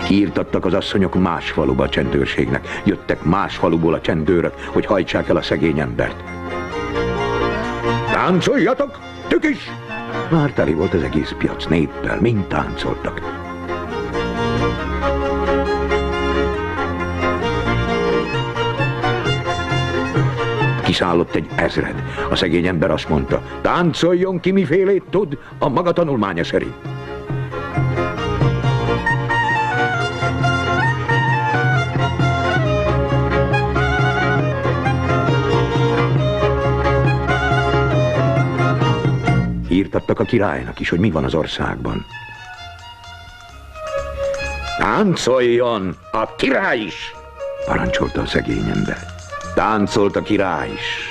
Hírt adtak az asszonyok más faluba a csendőrségnek. Jöttek más faluból a csendőrök, hogy hajtsák el a szegény embert. Táncoljatok, tük is! Már teli volt az egész piac néppel, mind táncoltak. Kiszállott egy ezred. A szegény ember azt mondta, táncoljon ki, mifélét tud, a maga tanulmánya szerint. Hírt adtak a királynak is, hogy mi van az országban. Táncoljon a király is! Parancsolta a szegény ember. Táncolt a király is.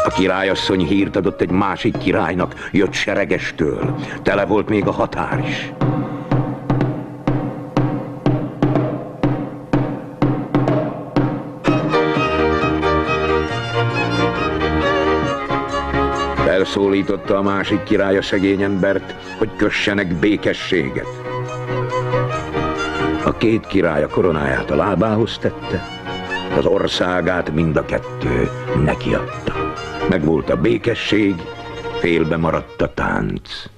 A királyasszony hírt adott egy másik királynak, jött seregestől. Tele volt még a határ is. Felszólította a másik király a szegény embert, hogy kössenek békességet. A két király a koronáját a lábához tette, az országát mind a kettő nekiadta. Megvolt a békesség, félbe maradt a tánc.